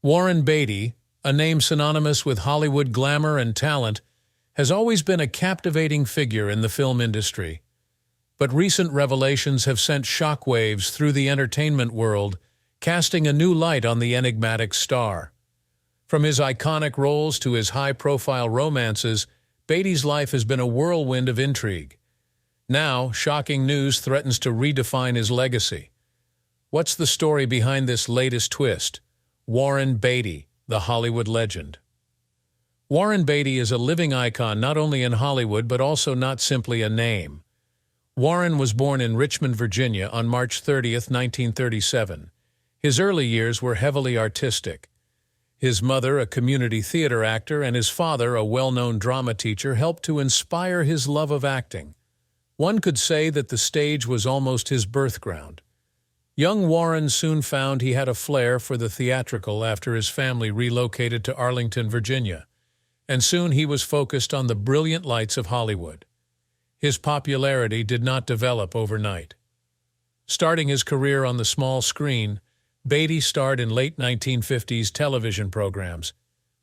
Warren Beatty, a name synonymous with Hollywood glamour and talent, has always been a captivating figure in the film industry. But recent revelations have sent shockwaves through the entertainment world, casting a new light on the enigmatic star. From his iconic roles to his high-profile romances, Beatty's life has been a whirlwind of intrigue. Now, shocking news threatens to redefine his legacy. What's the story behind this latest twist? Warren Beatty, the Hollywood legend. Warren Beatty is a living icon not only in Hollywood but also not simply a name. Warren was born in Richmond, Virginia on March 30, 1937. His early years were heavily artistic. His mother, a community theater actor, and his father, a well-known drama teacher, helped to inspire his love of acting. One could say that the stage was almost his birth ground. Young Warren soon found he had a flair for the theatrical after his family relocated to Arlington, Virginia, and soon he was focused on the brilliant lights of Hollywood. His popularity did not develop overnight. Starting his career on the small screen, Beatty starred in late 1950s television programs,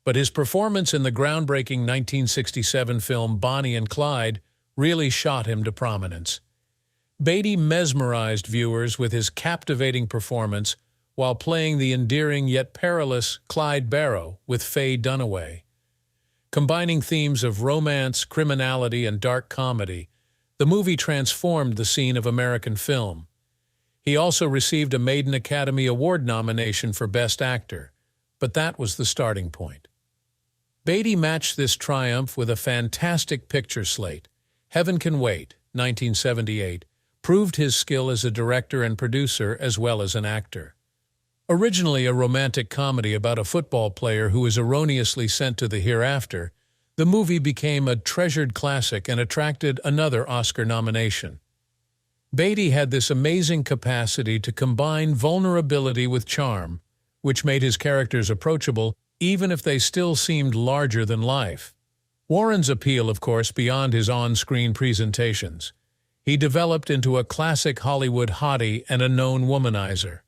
but his performance in the groundbreaking 1967 film Bonnie and Clyde really shot him to prominence. Beatty mesmerized viewers with his captivating performance while playing the endearing yet perilous Clyde Barrow with Faye Dunaway. Combining themes of romance, criminality, and dark comedy, the movie transformed the scene of American film. He also received a Maiden Academy Award nomination for Best Actor, but that was the starting point. Beatty matched this triumph with a fantastic picture slate. Heaven Can Wait, 1978, proved his skill as a director and producer as well as an actor. Originally a romantic comedy about a football player who is erroneously sent to the hereafter, the movie became a treasured classic and attracted another Oscar nomination. Beatty had this amazing capacity to combine vulnerability with charm, which made his characters approachable even if they still seemed larger than life. Warren's appeal, of course, beyond his on-screen presentations. He developed into a classic Hollywood hottie and a known womanizer.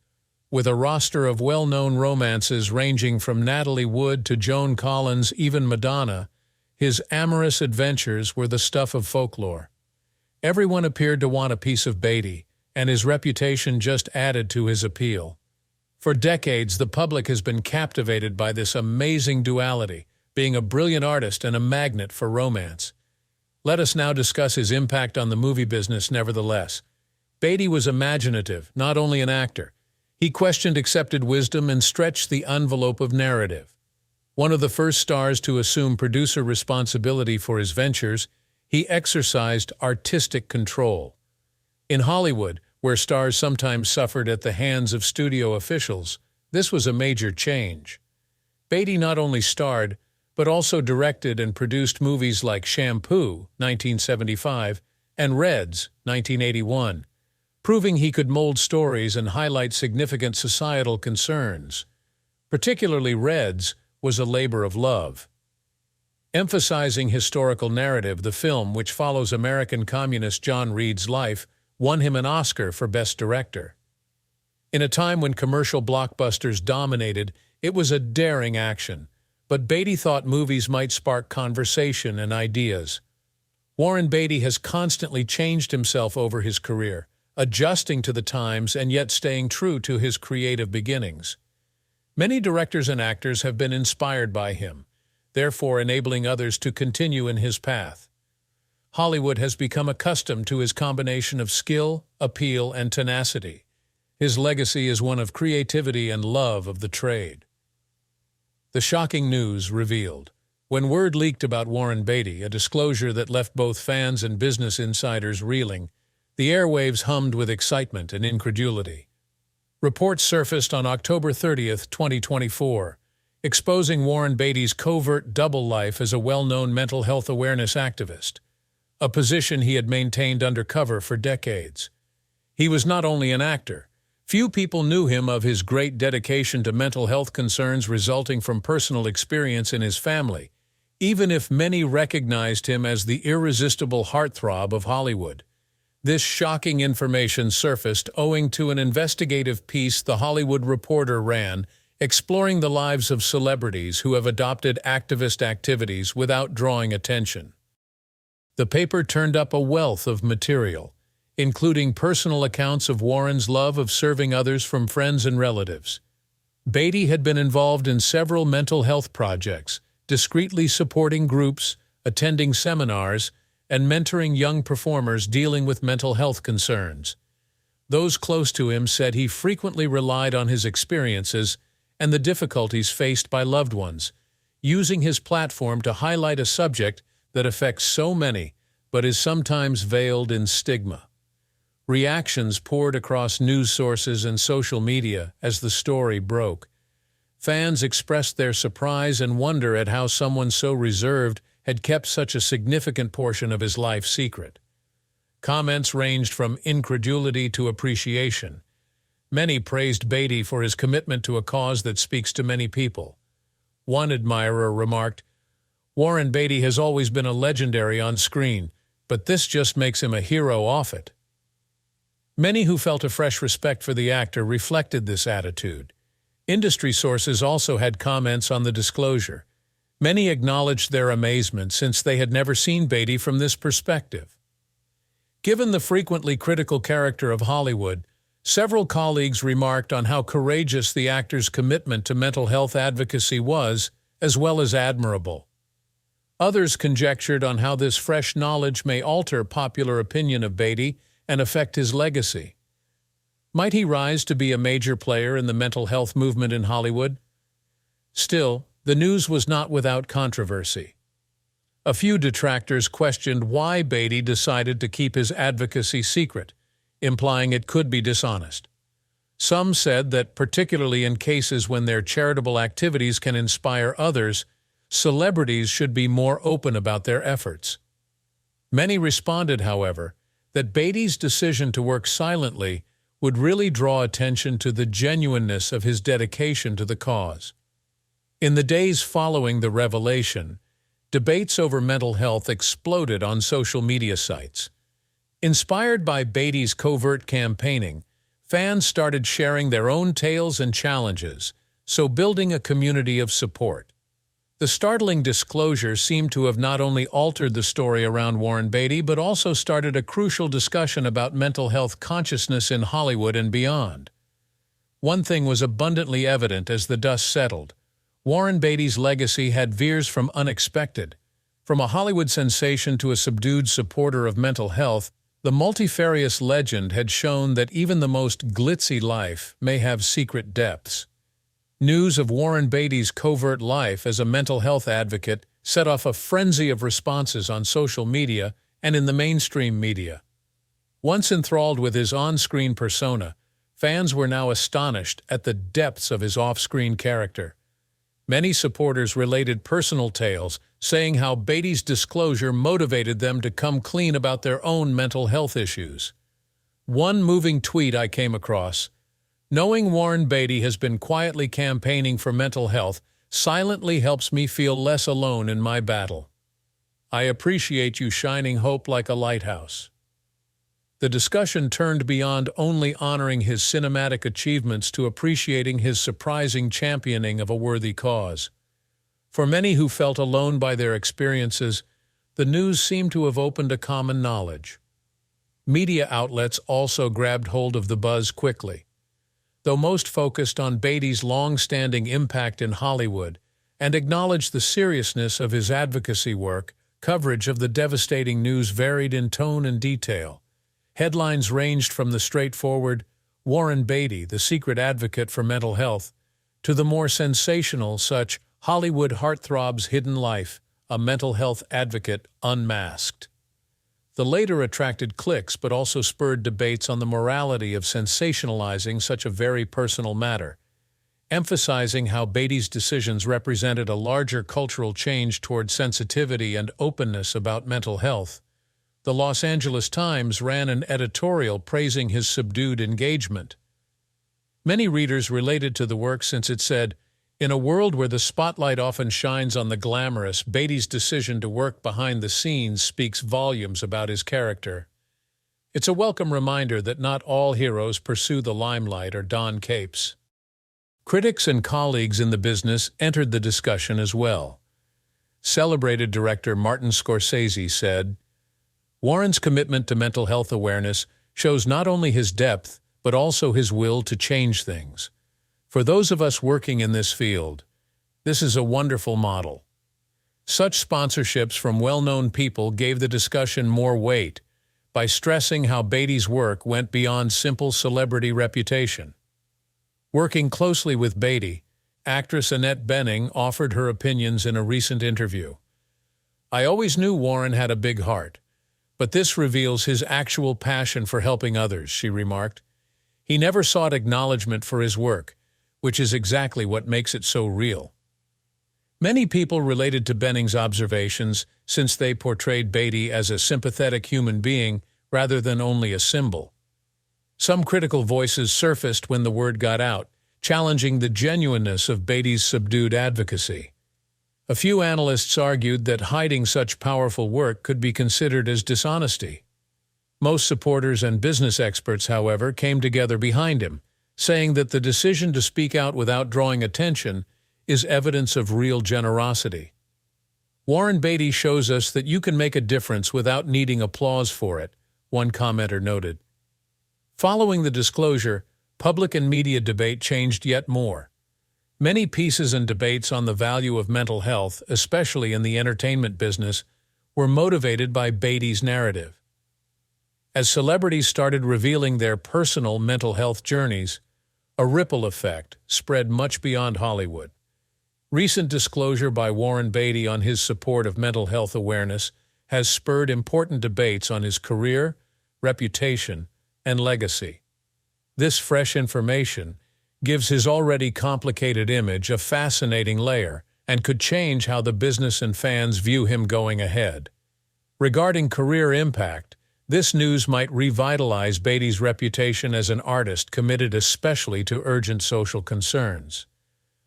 With a roster of well-known romances ranging from Natalie Wood to Joan Collins, even Madonna, his amorous adventures were the stuff of folklore. Everyone appeared to want a piece of Beatty, and his reputation just added to his appeal. For decades, the public has been captivated by this amazing duality, being a brilliant artist and a magnet for romance. Let us now discuss his impact on the movie business nevertheless. Beatty was imaginative, not only an actor. He questioned accepted wisdom and stretched the envelope of narrative. One of the first stars to assume producer responsibility for his ventures, he exercised artistic control. In Hollywood, where stars sometimes suffered at the hands of studio officials, this was a major change. Beatty not only starred, but also directed and produced movies like Shampoo, 1975, and Reds, 1981, proving he could mold stories and highlight significant societal concerns. Particularly Reds was a labor of love. Emphasizing historical narrative, the film, which follows American communist John Reed's life, won him an Oscar for Best Director. In a time when commercial blockbusters dominated, it was a daring action, but Beatty thought movies might spark conversation and ideas. Warren Beatty has constantly changed himself over his career, adjusting to the times and yet staying true to his creative beginnings. Many directors and actors have been inspired by him, therefore enabling others to continue in his path. Hollywood has become accustomed to his combination of skill, appeal, and tenacity. His legacy is one of creativity and love of the trade. The shocking news revealed. When word leaked about Warren Beatty, a disclosure that left both fans and business insiders reeling, the airwaves hummed with excitement and incredulity. Reports surfaced on October 30, 2024, exposing Warren Beatty's covert double life as a well-known mental health awareness activist, a position he had maintained undercover for decades. He was not only an actor. Few people knew him of his great dedication to mental health concerns resulting from personal experience in his family, even if many recognized him as the irresistible heartthrob of Hollywood. This shocking information surfaced owing to an investigative piece The Hollywood Reporter ran, exploring the lives of celebrities who have adopted activist activities without drawing attention. The paper turned up a wealth of material, including personal accounts of Warren's love of serving others from friends and relatives. Beatty had been involved in several mental health projects, discreetly supporting groups, attending seminars, and mentoring young performers dealing with mental health concerns. Those close to him said he frequently relied on his experiences and the difficulties faced by loved ones, using his platform to highlight a subject that affects so many but is sometimes veiled in stigma. Reactions poured across news sources and social media as the story broke. Fans expressed their surprise and wonder at how someone so reserved had kept such a significant portion of his life secret. Comments ranged from incredulity to appreciation. Many praised Beatty for his commitment to a cause that speaks to many people. One admirer remarked, "Warren Beatty has always been a legendary on screen, but this just makes him a hero off it." Many who felt a fresh respect for the actor reflected this attitude. Industry sources also had comments on the disclosure. Many acknowledged their amazement since they had never seen Beatty from this perspective. Given the frequently critical character of Hollywood, several colleagues remarked on how courageous the actor's commitment to mental health advocacy was, as well as admirable. Others conjectured on how this fresh knowledge may alter popular opinion of Beatty and affect his legacy. Might he rise to be a major player in the mental health movement in Hollywood? Still, the news was not without controversy. A few detractors questioned why Beatty decided to keep his advocacy secret, implying it could be dishonest. Some said that, particularly in cases when their charitable activities can inspire others, celebrities should be more open about their efforts. Many responded, however, that Beatty's decision to work silently would really draw attention to the genuineness of his dedication to the cause. In the days following the revelation, debates over mental health exploded on social media sites. Inspired by Beatty's covert campaigning, fans started sharing their own tales and challenges, so building a community of support. The startling disclosure seemed to have not only altered the story around Warren Beatty, but also started a crucial discussion about mental health consciousness in Hollywood and beyond. One thing was abundantly evident as the dust settled. Warren Beatty's legacy had veers from unexpected. From a Hollywood sensation to a subdued supporter of mental health, the multifarious legend had shown that even the most glitzy life may have secret depths. News of Warren Beatty's covert life as a mental health advocate set off a frenzy of responses on social media and in the mainstream media. Once enthralled with his on-screen persona, fans were now astonished at the depths of his off-screen character. Many supporters related personal tales, saying how Beatty's disclosure motivated them to come clean about their own mental health issues. One moving tweet I came across: "Knowing Warren Beatty has been quietly campaigning for mental health silently helps me feel less alone in my battle. I appreciate you shining hope like a lighthouse." The discussion turned beyond only honoring his cinematic achievements to appreciating his surprising championing of a worthy cause. For many who felt alone by their experiences, the news seemed to have opened a common knowledge. Media outlets also grabbed hold of the buzz quickly. Though most focused on Beatty's long-standing impact in Hollywood and acknowledged the seriousness of his advocacy work, coverage of the devastating news varied in tone and detail. Headlines ranged from the straightforward, "Warren Beatty, the secret advocate for mental health," to the more sensational such, "Hollywood heartthrob's hidden life, a mental health advocate unmasked." The later attracted clicks but also spurred debates on the morality of sensationalizing such a very personal matter, emphasizing how Beatty's decisions represented a larger cultural change toward sensitivity and openness about mental health. The Los Angeles Times ran an editorial praising his subdued engagement. Many readers related to the work since it said, "In a world where the spotlight often shines on the glamorous, Beatty's decision to work behind the scenes speaks volumes about his character." It's a welcome reminder that not all heroes pursue the limelight or don capes. Critics and colleagues in the business entered the discussion as well. Celebrated director Martin Scorsese said, "Warren's commitment to mental health awareness shows not only his depth, but also his will to change things. For those of us working in this field, this is a wonderful model." Such sponsorships from well-known people gave the discussion more weight by stressing how Beatty's work went beyond simple celebrity reputation. Working closely with Beatty, actress Annette Bening offered her opinions in a recent interview. "I always knew Warren had a big heart, but this reveals his actual passion for helping others," she remarked. "He never sought acknowledgement for his work, which is exactly what makes it so real." Many people related to Bening's observations since they portrayed Beatty as a sympathetic human being rather than only a symbol. Some critical voices surfaced when the word got out, challenging the genuineness of Beatty's subdued advocacy. A few analysts argued that hiding such powerful work could be considered as dishonesty. Most supporters and business experts, however, came together behind him, saying that the decision to speak out without drawing attention is evidence of real generosity. "Warren Beatty shows us that you can make a difference without needing applause for it," one commenter noted. Following the disclosure, public and media debate changed yet more. Many pieces and debates on the value of mental health, especially in the entertainment business, were motivated by Beatty's narrative. As celebrities started revealing their personal mental health journeys, a ripple effect spread much beyond Hollywood. Recent disclosure by Warren Beatty on his support of mental health awareness has spurred important debates on his career, reputation, and legacy. This fresh information gives his already complicated image a fascinating layer and could change how the business and fans view him going ahead. Regarding career impact, this news might revitalize Beatty's reputation as an artist committed especially to urgent social concerns.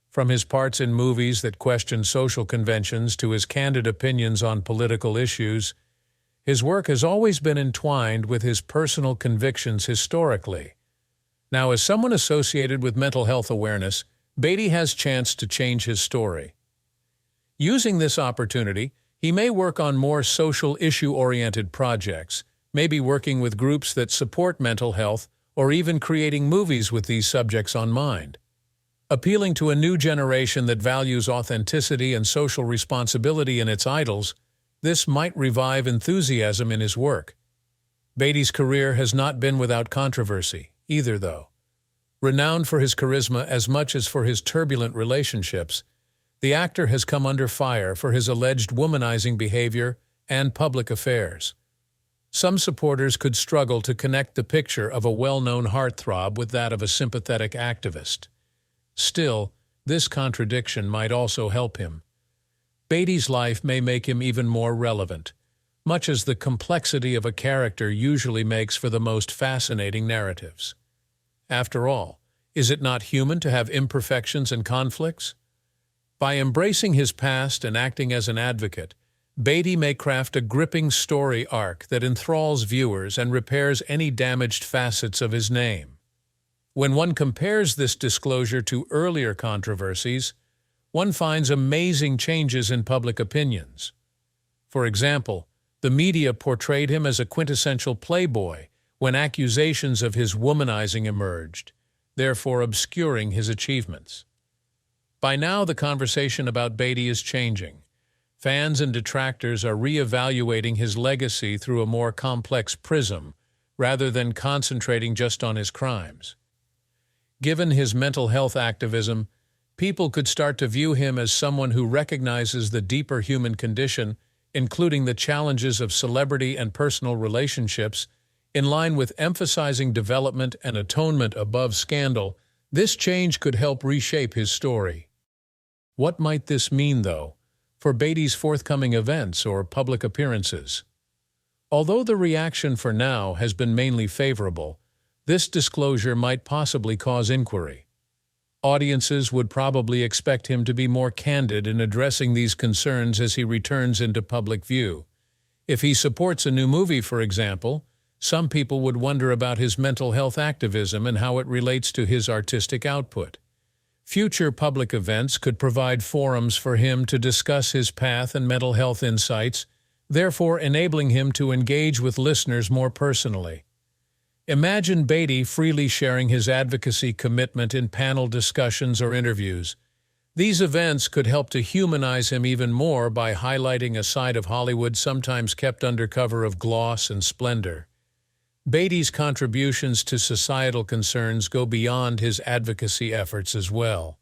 From his parts in movies that question social conventions to his candid opinions on political issues, his work has always been entwined with his personal convictions historically. Now, as someone associated with mental health awareness, Beatty has chance to change his story. Using this opportunity, he may work on more social issue-oriented projects, maybe working with groups that support mental health or even creating movies with these subjects on mind. Appealing to a new generation that values authenticity and social responsibility in its idols, this might revive enthusiasm in his work. Beatty's career has not been without controversy, either though. Renowned for his charisma as much as for his turbulent relationships, the actor has come under fire for his alleged womanizing behavior and public affairs. Some supporters could struggle to connect the picture of a well-known heartthrob with that of a sympathetic activist. Still, this contradiction might also help him. Beatty's life may make him even more relevant, much as the complexity of a character usually makes for the most fascinating narratives. After all, is it not human to have imperfections and conflicts? By embracing his past and acting as an advocate, Beatty may craft a gripping story arc that enthralls viewers and repairs any damaged facets of his name. When one compares this disclosure to earlier controversies, one finds amazing changes in public opinions. For example, the media portrayed him as a quintessential playboy when accusations of his womanizing emerged, therefore obscuring his achievements. By now, the conversation about Beatty is changing. Fans and detractors are re-evaluating his legacy through a more complex prism, rather than concentrating just on his crimes. Given his mental health activism, people could start to view him as someone who recognizes the deeper human condition, including the challenges of celebrity and personal relationships, in line with emphasizing development and atonement above scandal. This change could help reshape his story. What might this mean, though, for Beatty's forthcoming events or public appearances? Although the reaction for now has been mainly favorable, this disclosure might possibly cause inquiry. Audiences would probably expect him to be more candid in addressing these concerns as he returns into public view. If he supports a new movie, for example, some people would wonder about his mental health activism and how it relates to his artistic output. Future public events could provide forums for him to discuss his path and mental health insights, therefore enabling him to engage with listeners more personally. Imagine Beatty freely sharing his advocacy commitment in panel discussions or interviews. These events could help to humanize him even more by highlighting a side of Hollywood sometimes kept under cover of gloss and splendor. Beatty's contributions to societal concerns go beyond his advocacy efforts as well.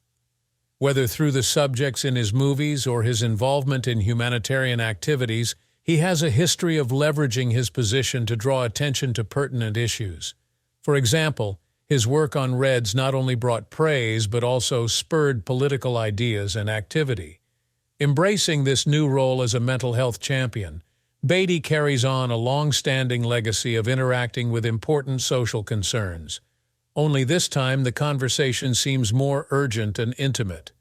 Whether through the subjects in his movies or his involvement in humanitarian activities, he has a history of leveraging his position to draw attention to pertinent issues. For example, his work on Reds not only brought praise but also spurred political ideas and activity. Embracing this new role as a mental health champion, Beatty carries on a long-standing legacy of interacting with important social concerns. Only this time the conversation seems more urgent and intimate.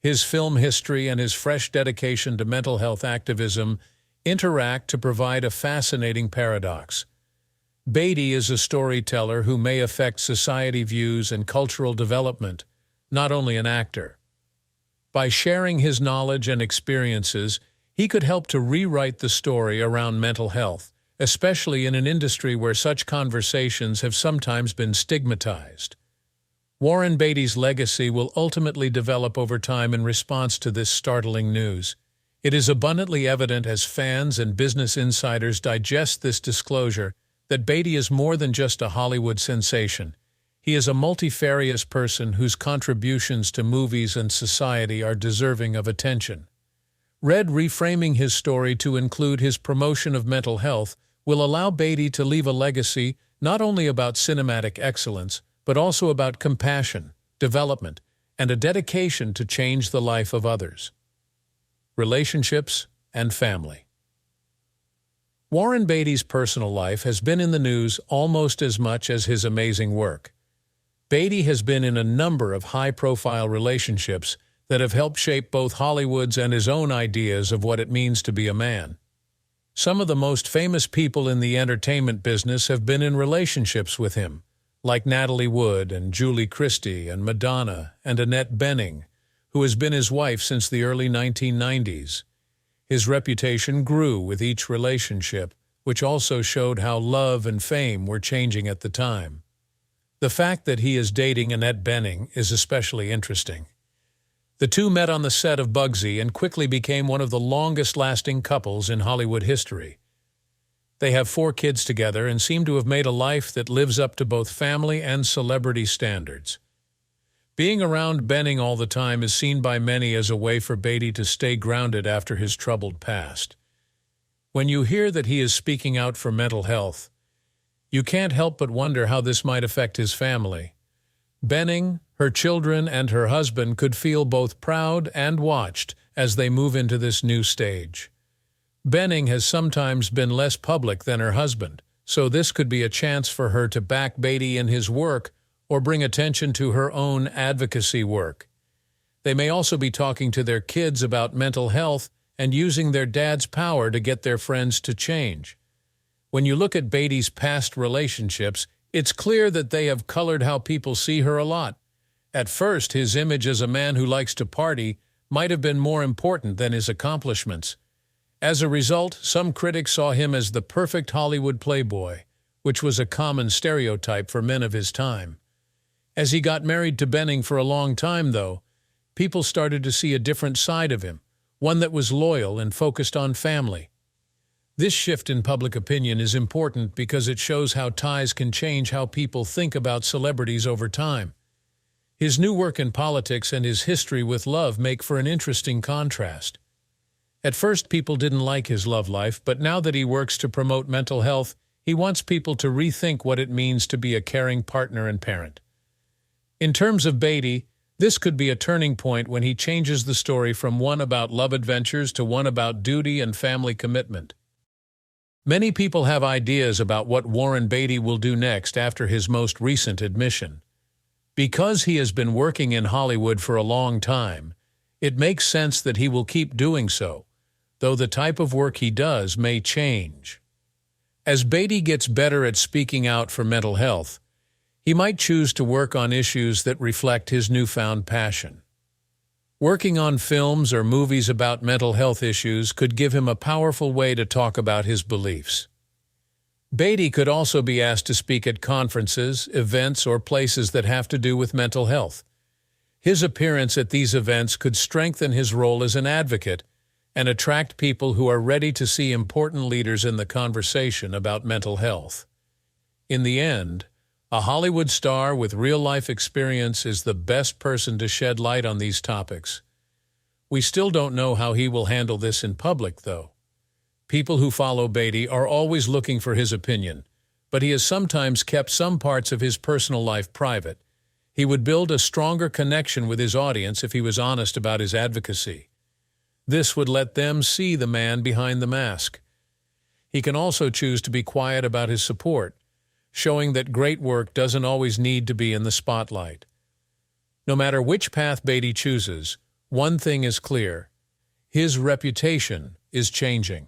His film history and his fresh dedication to mental health activism interact to provide a fascinating paradox. Beatty is a storyteller who may affect society views and cultural development, not only an actor. By sharing his knowledge and experiences, he could help to rewrite the story around mental health, especially in an industry where such conversations have sometimes been stigmatized. Warren Beatty's legacy will ultimately develop over time in response to this startling news. It is abundantly evident as fans and business insiders digest this disclosure that Beatty is more than just a Hollywood sensation. He is a multifarious person whose contributions to movies and society are deserving of attention. Reframing his story to include his promotion of mental health will allow Beatty to leave a legacy not only about cinematic excellence, but also about compassion, development, and a dedication to change the life of others. Relationships and family. Warren Beatty's personal life has been in the news almost as much as his amazing work. Beatty has been in a number of high-profile relationships that have helped shape both Hollywood's and his own ideas of what it means to be a man. Some of the most famous people in the entertainment business have been in relationships with him, like Natalie Wood and Julie Christie and Madonna and Annette Bening, who has been his wife since the early 1990s. His reputation grew with each relationship, which also showed how love and fame were changing at the time. The fact that he is dating Annette Bening is especially interesting. The two met on the set of Bugsy and quickly became one of the longest-lasting couples in Hollywood history. They have 4 kids together and seem to have made a life that lives up to both family and celebrity standards. Being around Bening all the time is seen by many as a way for Beatty to stay grounded after his troubled past. When you hear that he is speaking out for mental health, you can't help but wonder how this might affect his family. Bening, her children, and her husband could feel both proud and watched as they move into this new stage. Bening has sometimes been less public than her husband, so this could be a chance for her to back Beatty in his work or bring attention to her own advocacy work. They may also be talking to their kids about mental health and using their dad's power to get their friends to change. When you look at Beatty's past relationships, it's clear that they have colored how people see her a lot. At first, his image as a man who likes to party might have been more important than his accomplishments. As a result, some critics saw him as the perfect Hollywood playboy, which was a common stereotype for men of his time. As he got married to Bening for a long time, though, people started to see a different side of him, one that was loyal and focused on family. This shift in public opinion is important because it shows how ties can change how people think about celebrities over time. His new work in politics and his history with love make for an interesting contrast. At first, people didn't like his love life, but now that he works to promote mental health, he wants people to rethink what it means to be a caring partner and parent. In terms of Beatty, this could be a turning point when he changes the story from one about love adventures to one about duty and family commitment. Many people have ideas about what Warren Beatty will do next after his most recent admission. Because he has been working in Hollywood for a long time, it makes sense that he will keep doing so, though the type of work he does may change. As Beatty gets better at speaking out for mental health, He might choose to work on issues that reflect his newfound passion. Working on films or movies about mental health issues could give him a powerful way to talk about his beliefs. Beatty could also be asked to speak at conferences, events, or places that have to do with mental health. His appearance at these events could strengthen his role as an advocate and attract people who are ready to see important leaders in the conversation about mental health. In the end, a Hollywood star with real-life experience is the best person to shed light on these topics. We still don't know how he will handle this in public, though. People who follow Beatty are always looking for his opinion, but he has sometimes kept some parts of his personal life private. He would build a stronger connection with his audience if he was honest about his advocacy. This would let them see the man behind the mask. He can also choose to be quiet about his support, showing that great work doesn't always need to be in the spotlight. No matter which path Beatty chooses, one thing is clear: his reputation is changing.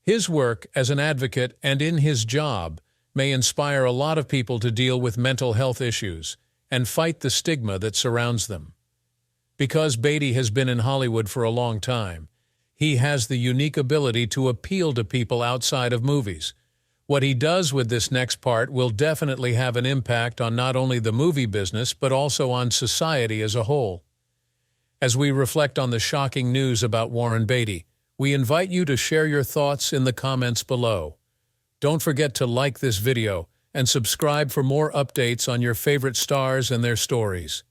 His work as an advocate and in his job may inspire a lot of people to deal with mental health issues and fight the stigma that surrounds them. Because Beatty has been in Hollywood for a long time, he has the unique ability to appeal to people outside of movies. What he does with this next part will definitely have an impact on not only the movie business but also on society as a whole. As we reflect on the shocking news about Warren Beatty, we invite you to share your thoughts in the comments below. Don't forget to like this video and subscribe for more updates on your favorite stars and their stories.